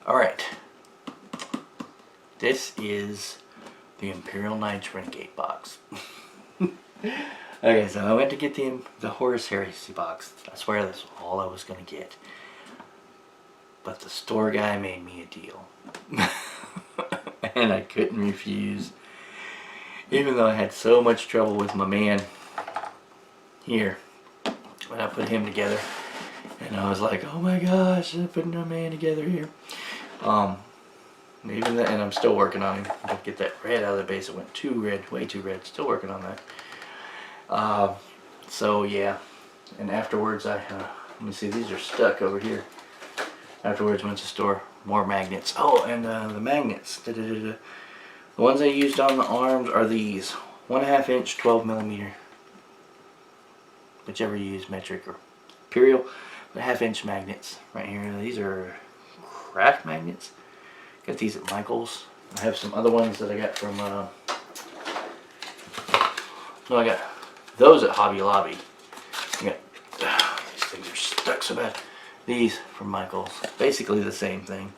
Alright. This is the Imperial Knights Renegade box. Okay, so I went to get the Horus Heresy box. I swear that's all I was going to get. But the store guy made me a deal. And I couldn't refuse. Even though I had so much trouble with my man here when I put him together. And I was like, oh my gosh, I'm putting my man together here. Even that, and I'm still working on him. I'll get that red out of the base. It went too red, way too red. Still working on that. So yeah, and afterwards let me see, these are stuck over here. Afterwards went to store more magnets. Oh, and the magnets. The ones I used on the arms are these 1.5 inch 12mm, whichever you use, metric or Imperial. 1/2 inch magnets right here. These are craft magnets. Got these at Michael's. I have some other ones that I got from no, I got those at Hobby Lobby. I got these things are stuck so bad. These from Michael's. Basically the same thing.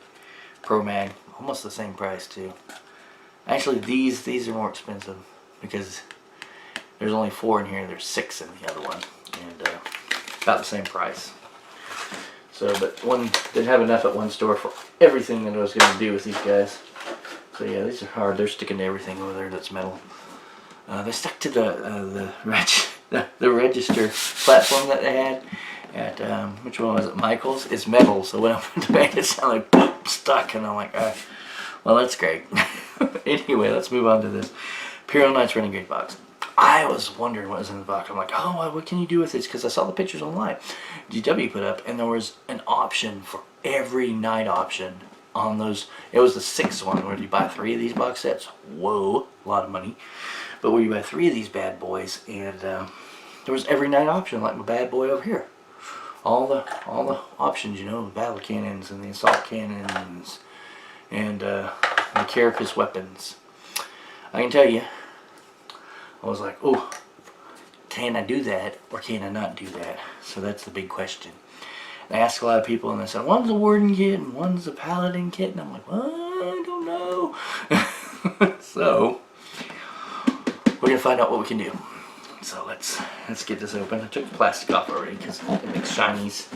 Pro Mag, almost the same price too. Actually these are more expensive because there's only 4 in here. There's 6 in the other one, and about the same price. So, but one didn't have enough at one store for everything that I was going to do with these guys. So yeah, these are hard. They're sticking to everything over there that's metal. They stuck to the register platform that they had at which one was it? Michael's. It's metal, so when I put the bag, it sounded like boop, stuck, and I'm like, well, that's great. Anyway, let's move on to this Imperial Knights Renegade box. I was wondering what was in the box. I'm like, oh, what can you do with this? Because I saw the pictures online GW put up, and there was an option for every night option on those. It was the 6th one where you buy 3 of these box sets. Whoa, a lot of money. But where you buy 3 of these bad boys, and there was every night option, like my bad boy over here. All the options, you know, the battle cannons and the assault cannons and the carapace weapons. I can tell you, I was like, oh, can I do that or can I not do that? So that's the big question. I asked a lot of people, and they said, one's a warden kit and one's a paladin kit, and I'm like, well, I don't know. So we're gonna find out what we can do. So let's get this open. I took the plastic off already because it makes shinies.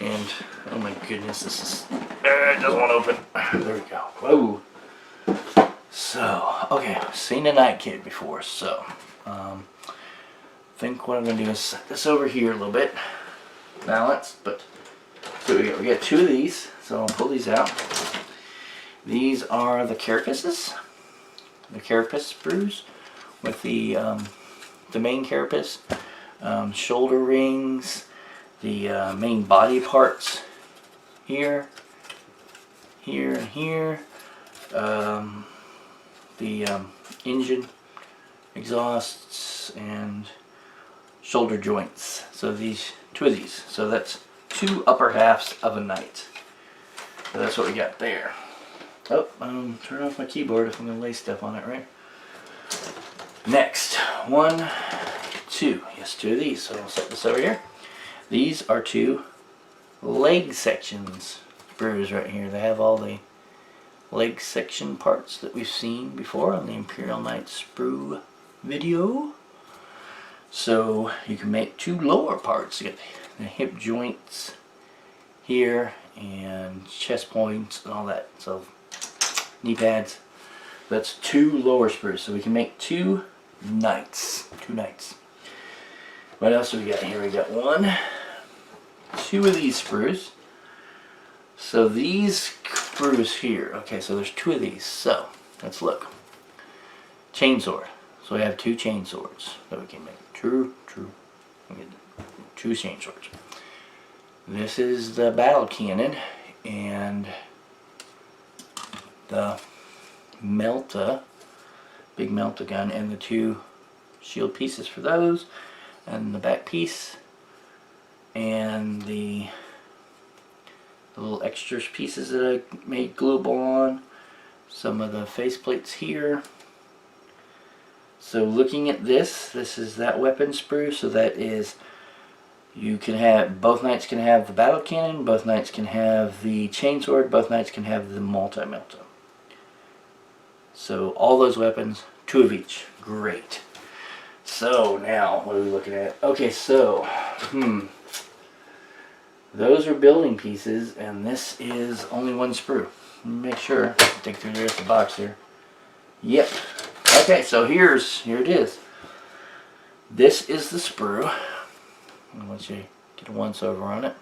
And oh my goodness, this is it doesn't want to open. There we go. Whoa. So okay, I've seen a night kit before, so I think what I'm gonna do is set this over here a little bit, balanced. But so we got 2 of these, so I'll pull these out. These are the carapaces, the carapace sprues with the main carapace, shoulder rings, the main body parts here, here, and here, the engine exhausts and shoulder joints. So these 2 of these. So that's 2 upper halves of a knight. So that's what we got there. Oh, turn off my keyboard if I'm going to lay stuff on it, right? Next, 1, 2. Yes, 2 of these. So I'll set this over here. These are 2 leg sections sprues right here. They have all the leg section parts that we've seen before on the Imperial Knight sprue video. So you can make 2 lower parts. You get the hip joints here and chest points and all that. So knee pads. That's 2 lower sprues. So we can make 2 knights. 2 knights. What else do we got here? We got 1, 2 of these sprues. So these sprues here. Okay, so there's 2 of these. So let's look. Chainsword. So we have 2 chainswords that we can make. True. We get 2 chainswords. This is the battle cannon and the melta, big melta gun, and the 2 shield pieces for those, and the back piece, and the little extra pieces that I made gluable on, some of the face plates here. So looking at this is that weapon sprue, so that is You can have, both knights can have the battle cannon, both knights can have the chainsword, both knights can have the multi-melta. So all those weapons, 2 of each. Great. So now, what are we looking at? Okay, so, those are building pieces, and this is only 1 sprue. Let me make sure. Take through the rest of the box here. Yep. Okay, so here it is. This is the sprue. And once you get a once over on it,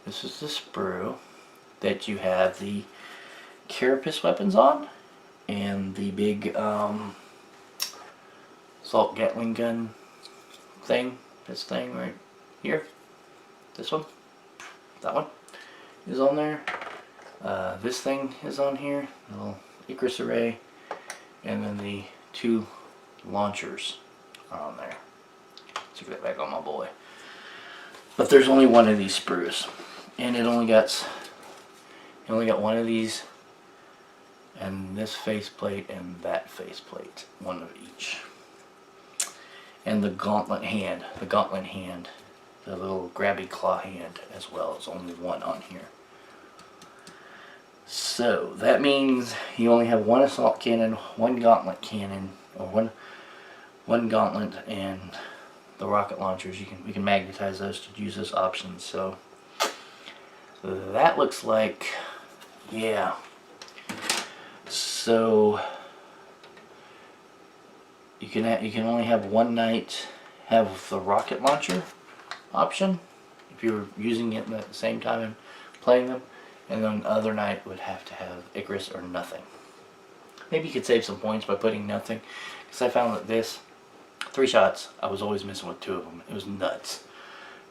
this is the sprue that you have the carapace weapons on, and the big assault Gatling gun thing. This thing right here. This one. That one is on there. This thing is on here. A little Icarus array. And then the 2 launchers are on there. Let's get that back on my boy. But there's only 1 of these sprues. And it only got 1 of these. And this faceplate and that faceplate. 1 of each. And the gauntlet hand. The little grabby claw hand as well. It's only 1 on here. So that means you only have 1 assault cannon, 1 gauntlet cannon, or one gauntlet, and the rocket launchers. We can magnetize those to use as options. So that looks like, yeah. So you can only have 1 knight have the rocket launcher option if you're using it at the same time and playing them, and then the other knight would have to have Icarus or nothing. Maybe you could save some points by putting nothing, because I found that this 3 shots I was always missing with 2 of them. It was nuts.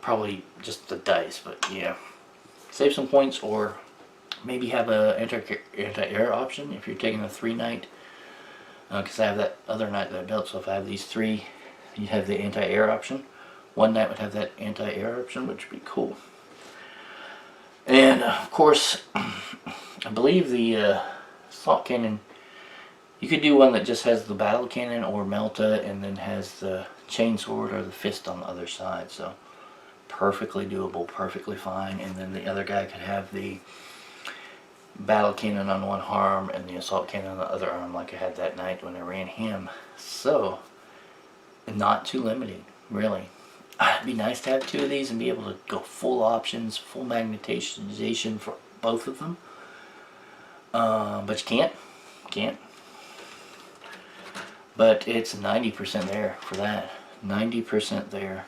Probably just the dice, but yeah, save some points, or maybe have a anti-air option if you're taking a 3 knight, because I have that other knight that I built. So if I have these 3, you have the anti-air option. 1 knight would have that anti-air option, which would be cool. And of course, I believe the assault cannon, you could do one that just has the battle cannon or melta and then has the chainsword or the fist on the other side. So perfectly doable, perfectly fine. And then the other guy could have the battle cannon on 1 arm and the assault cannon on the other arm, like I had that night when I ran him. So not too limiting, really. It'd be nice to have 2 of these and be able to go full options, full magnetization for both of them. But you can't. But it's 90% there for that. 90% there.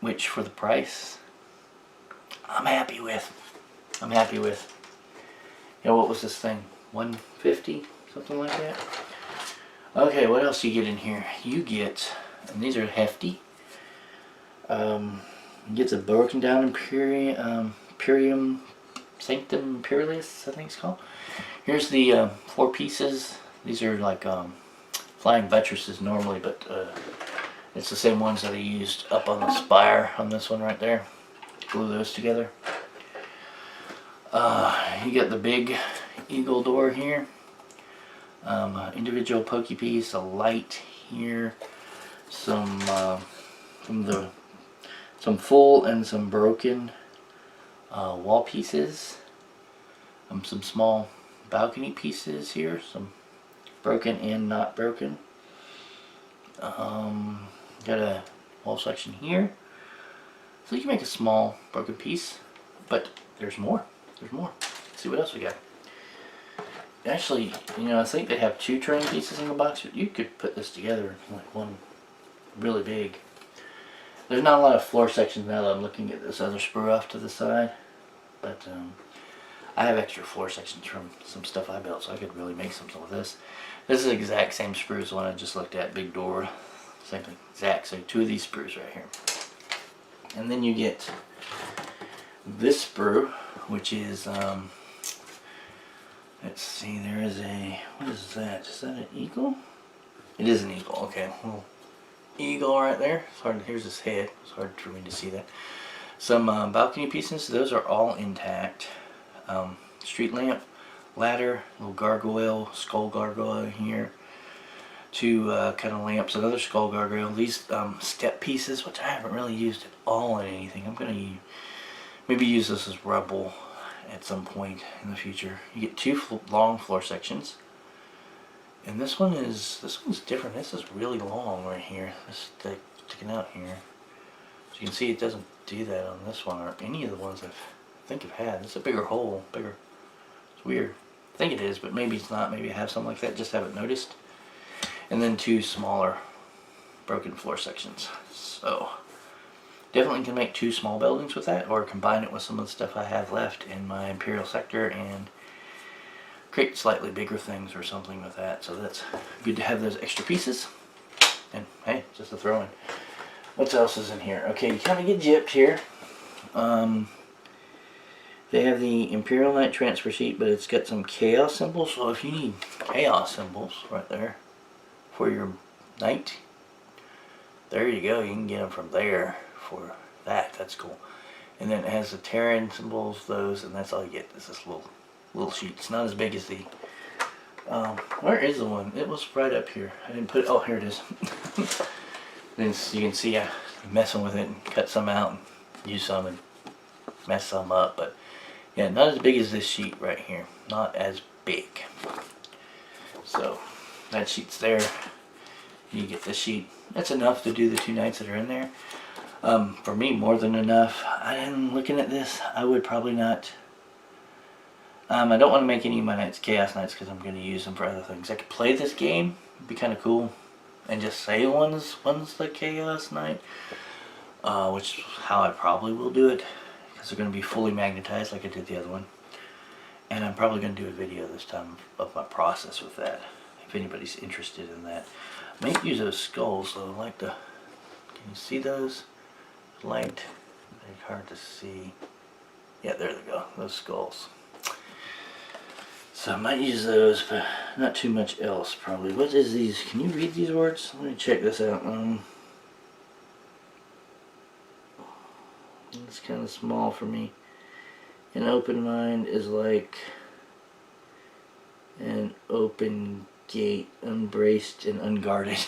Which for the price, I'm happy with. Yeah, what was this thing? $150? Something like that? Okay, what else do you get in here? You get, and these are hefty. Gets a broken down Imperium Sanctum Imperialis, I think it's called. Here's the 4 pieces. These are like flying buttresses normally, but it's the same ones that I used up on the spire on this one right there. Glue those together. You get the big eagle door here. Individual pokey piece, a light here, some full and some broken wall pieces, some small balcony pieces here, some broken and not broken. Got a wall section here, so you can make a small broken piece, but there's more. Let's see what else we got. Actually, I think they have 2 train pieces in the box, but you could put this together like one really big. There's not a lot of floor sections now that I'm looking at this other sprue off to the side, but I have extra floor sections from some stuff I built, so I could really make something with this. This is the exact same sprue as the one I just looked at, big door, same thing, exact. So 2 of these sprues right here. And then you get this sprue, which is, let's see, there is a, what is that? Is that an eagle? It is an eagle, okay. Well, eagle right there. It's hard. Here's his head. It's hard for me to see that. Some balcony pieces. Those are all intact. Street lamp, ladder, little gargoyle, skull gargoyle here. two kind of lamps, another skull guardrail, these step pieces, which I haven't really used at all in anything. I'm going to maybe use this as rubble at some point in the future. You get two long floor sections. And this one's different. This is really long right here. This sticking out here. So you can see it doesn't do that on this one or any of the ones I think I've had. It's a bigger hole, bigger. It's weird. I think it is, but maybe it's not. Maybe I have something like that, just haven't noticed. And then two smaller broken floor sections. So definitely can make two small buildings with that, or combine it with some of the stuff I have left in my Imperial sector and create slightly bigger things or something with that. So that's good to have those extra pieces. And hey, just a throw in. What else is in here? Okay, you kind of get gypped here. They have the Imperial Night transfer sheet, but it's got some chaos symbols. So if you need chaos symbols right there for your night, there you go. You can get them from there for that. That's cool. And then it has the Terran symbols, those, and that's all you get. Is this little sheet. It's not as big as the where is the one? It was right up here. I didn't put it. Oh, here it is. Then you can see I'm messing with it and cut some out and use some and mess some up, but yeah, not as big as this sheet right here. Not as big. So that sheet's there. You get this sheet. That's enough to do the two nights that are in there. For me, more than enough. I'm looking at this. I would probably not. I don't want to make any of my nights Chaos Nights because I'm going to use them for other things. I could play this game. It'd be kind of cool. And just say one's the Chaos Night. Which is how I probably will do it. Because they're going to be fully magnetized like I did the other one. And I'm probably going to do a video this time of my process with that. If anybody's interested in that. I might use those skulls though. I like to... Can you see those? Light. They're hard to see. Yeah, there they go. Those skulls. So I might use those, but not too much else probably. What is these? Can you read these words? Let me check this out. It's kind of small for me. An open mind is like an open gate, unbraced and unguarded.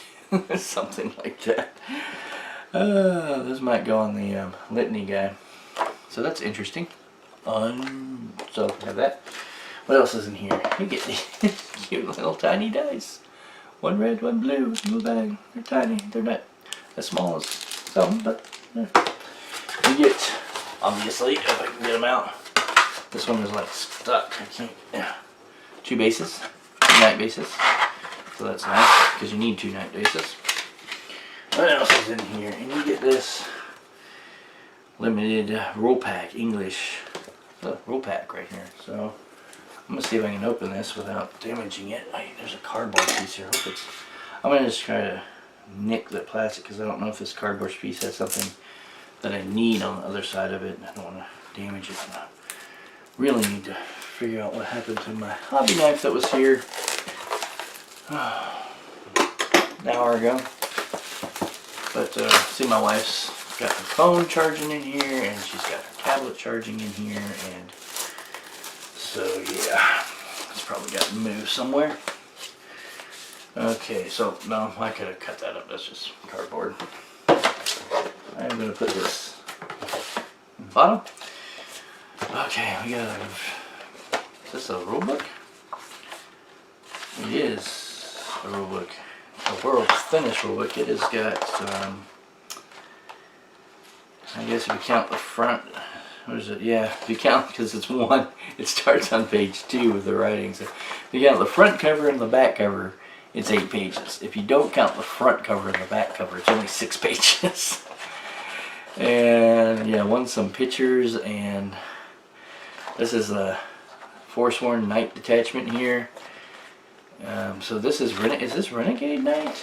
Something like that. This might go on the litany guy. So that's interesting. So have that. What else is in here? You get these cute little tiny dice. One red, one blue, in a little bag. They're tiny. They're not as small as some, but you get, obviously, if I can get them out. This one is like stuck. I can't. Yeah. Two bases, two night bases. So that's nice because you need two night bases. What else is in here? And you get this limited rule pack, English rule pack right here. So I'm gonna see if I can open this without damaging it. There's a cardboard piece here. I'm gonna just try to nick the plastic because I don't know if this cardboard piece has something that I need on the other side of it. And I don't want to damage it. I really need to figure out what happened to my hobby knife that was here an hour ago. But see, my wife's got her phone charging in here, and she's got her tablet charging in here, and so yeah, it's probably got to move somewhere. Okay, so no, I could have cut that up. That's just cardboard. I'm gonna put this in the bottom. Okay, we got a. Is this a rule book? It is a rule book. The world's thinnest rule book. It has got, I guess if you count the front, what is it? Yeah, if you count, because it's one, it starts on page 2 with the writing. So if you count the front cover and the back cover, it's 8 pages. If you don't count the front cover and the back cover, it's only 6 pages. And yeah, some pictures, and this is a Forsworn Night detachment here. So this is this Renegade Night?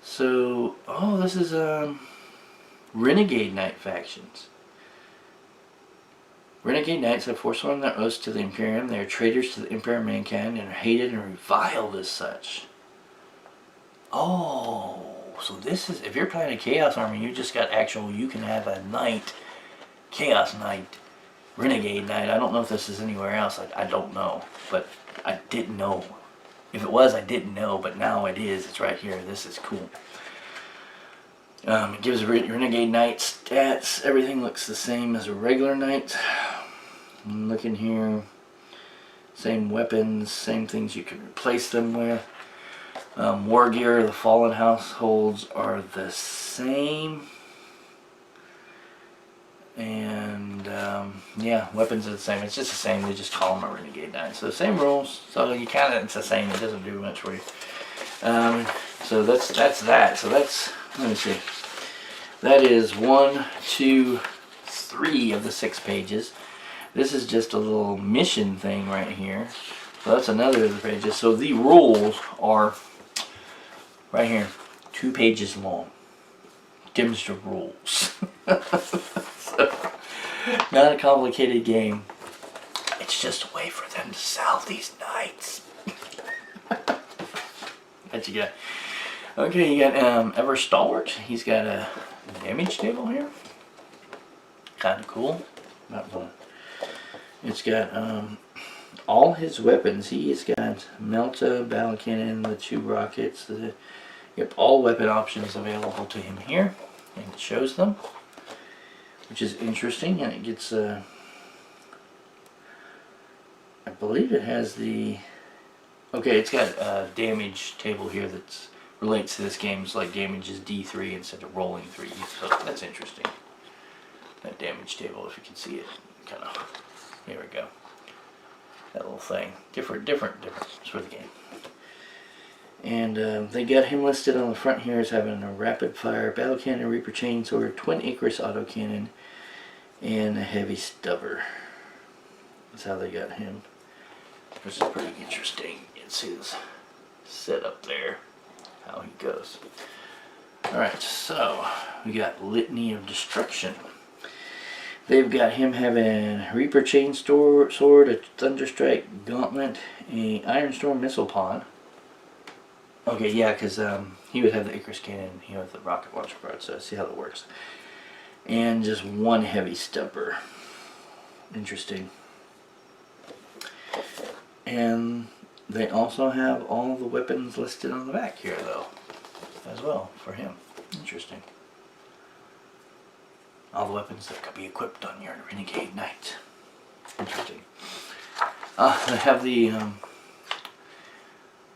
So, oh, this is Renegade Night factions. Renegade Knights have forsworn their oaths to the Imperium. They are traitors to the Emperor of mankind and are hated and reviled as such. Oh, so this is, if you're playing a Chaos Army, you just got actual, you can have a Knight, Chaos Knight, Renegade Night. I don't know if this is anywhere else. I don't know, but I didn't know If it was, I didn't know, but now it is. It's right here. This is cool. It gives Renegade Night stats. Everything looks the same as a regular Knight. Look in here. Same weapons, same things you can replace them with. War gear, the fallen households are the same. And yeah, weapons are the same. It's just the same. They just call them a Renegade Night. So same rules. So you kind of, it's the same. It doesn't do much for you. So that's that. So that's, let me see. That is 1, 2, 3 of the 6 pages. This is just a little mission thing right here. So that's another of the pages. So the rules are right here, 2 pages long. Dims the rules. So, not a complicated game. It's just a way for them to sell these Knights. What you got? Okay, you got Ever Stalwart. He's got a damage table here. Kind of cool. Not one. It's got all his weapons. He's got Melta, Battle Cannon, the 2 rockets. Yep, all weapon options available to him here. And it shows them, which is interesting. And it gets, I believe it has the, okay, it's got a damage table here that relates to this game. It's like damage is D3 instead of rolling 3. So that's interesting. That damage table, if you can see it, kind of. Here we go. That little thing. Different for the game. And they got him listed on the front here as having a rapid fire battle cannon, Reaper chainsword, twin Icarus autocannon, and a heavy stubber. That's how they got him. Which is pretty interesting. It's his setup there. How he goes. Alright, so we got Litany of Destruction. They've got him having Reaper Chain Sword, a Thunderstrike Gauntlet, a Iron Storm Missile Pod. Okay, yeah, because he would have the Icarus Cannon, he would have the Rocket Launcher Pod, so see how that works. And just 1 heavy stubber. Interesting. And they also have all the weapons listed on the back here, though, as well, for him. Interesting. All the weapons that could be equipped on your Renegade Night. Interesting. They have the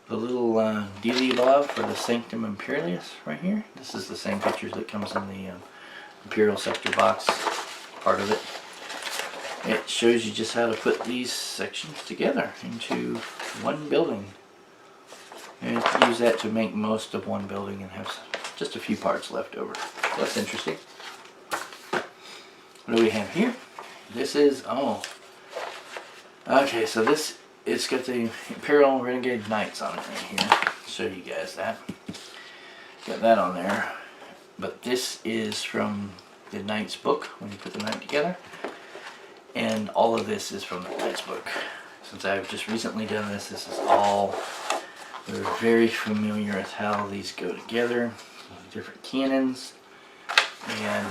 little dealy above for the Sanctum Imperialis right here. This is the same pictures that comes in the Imperial sector box, part of it. It shows you just how to put these sections together into one building. And you can use that to make most of one building and have just a few parts left over. So that's interesting. What do we have here? This is, oh. Okay, so this, it's got the Imperial Renegade Knights on it right here. I'll show you guys that. Got that on there. But this is from the Knight's book, when you put the Knight together. And all of this is from the Knight's book. Since I've just recently done this, this is all, we're very familiar with how these go together. Different cannons and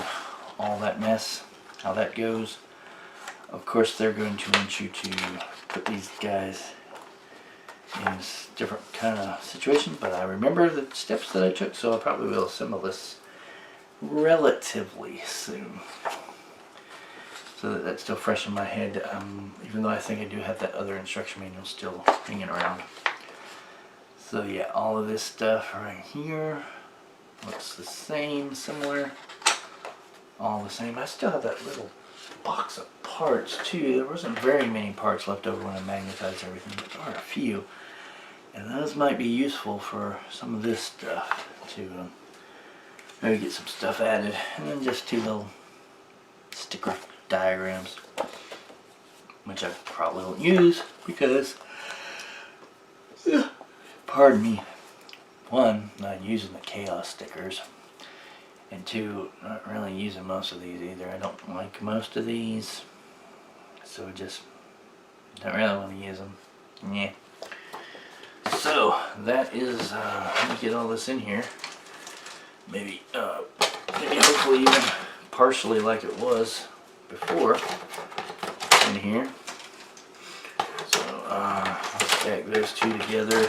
all that mess, how that goes. Of course, they're going to want you to put these guys in a different kind of situation, but I remember the steps that I took, so I probably will assemble this relatively soon. So that's still fresh in my head, even though I think I do have that other instruction manual still hanging around. So yeah, all of this stuff right here looks the same, similar, all the same. I still have that little box of parts too. There wasn't very many parts left over when I magnetized everything, but there are a few. And those might be useful for some of this stuff to maybe get some stuff added. And then just 2 little sticker diagrams, which I probably won't use because, pardon me, 1, not using the chaos stickers, and 2, not really using most of these either. I don't like most of these, so just don't really want to use them. Yeah. So that is, let me get all this in here. Maybe hopefully even partially like it was before in here. So let's stack those two together.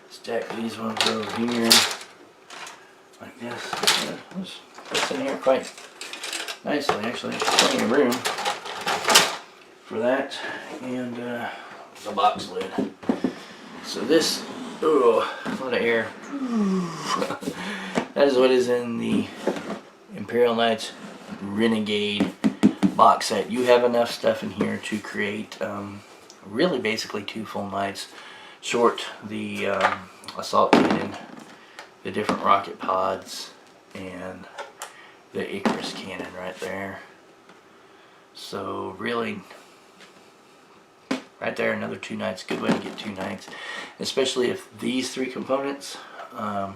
Stack these ones over here like this. Yeah, this fits in here quite nicely. Actually, there's plenty of room for that, and the box lid. So this, oh, a lot of air. That is what is in the Imperial Nights Renegade box set. You have enough stuff in here to create really basically 2 full nights, short the assault cannon, the different rocket pods, and the Icarus cannon right there. So really, right there, another 2 nights. Good way to get 2 nights, especially if these 3 components are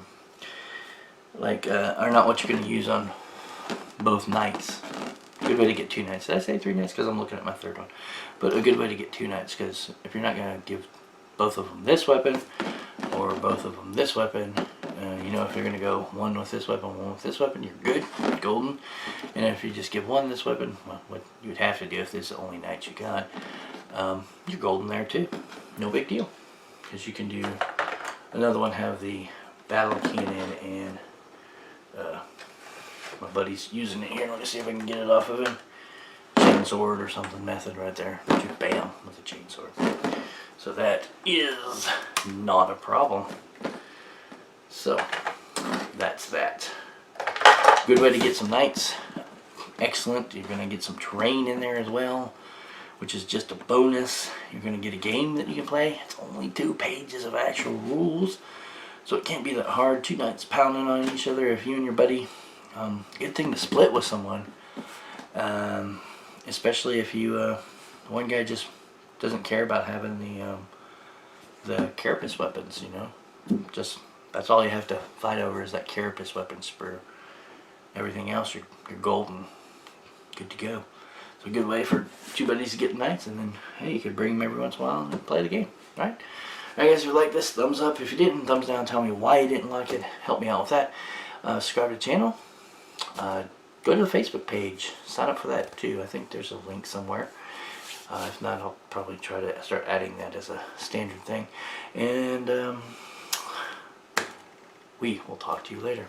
not what you're going to use on both nights. Good way to get 2 nights. Did I say 3 nights? Because I'm looking at my 3rd one. But a good way to get 2 nights, because if you're not going to give both of them this weapon or both of them this weapon, you know, if you're going to go one with this weapon, one with this weapon, you're good, golden. And if you just give one this weapon, well, what you would have to do if this is the only night you got, you're golden there too. No big deal, because you can do another one, have the battle cannon, and my buddy's using it here. Let me see if I can get it off of him. Chainsword or something method right there. Just bam with a chainsword. So that is not a problem. So that's that. Good way to get some knights. Excellent. You're going to get some terrain in there as well, which is just a bonus. You're going to get a game that you can play. It's only 2 pages of actual rules, so it can't be that hard. 2 knights pounding on each other. If you and your buddy, good thing to split with someone, especially if you one guy just doesn't care about having the carapace weapons. You know, just that's all you have to fight over is that carapace weapon sprue. Everything else, you're golden, good to go. So a good way for 2 buddies to get knights, and then hey, you could bring them every once in a while and play the game, right? Alright guys, if you like this, thumbs up. If you didn't, thumbs down. Tell me why you didn't like it. Help me out with that. Subscribe to the channel. Go to the Facebook page. Sign up for that too. I think there's a link somewhere. If not, I'll probably try to start adding that as a standard thing. And we will talk to you later.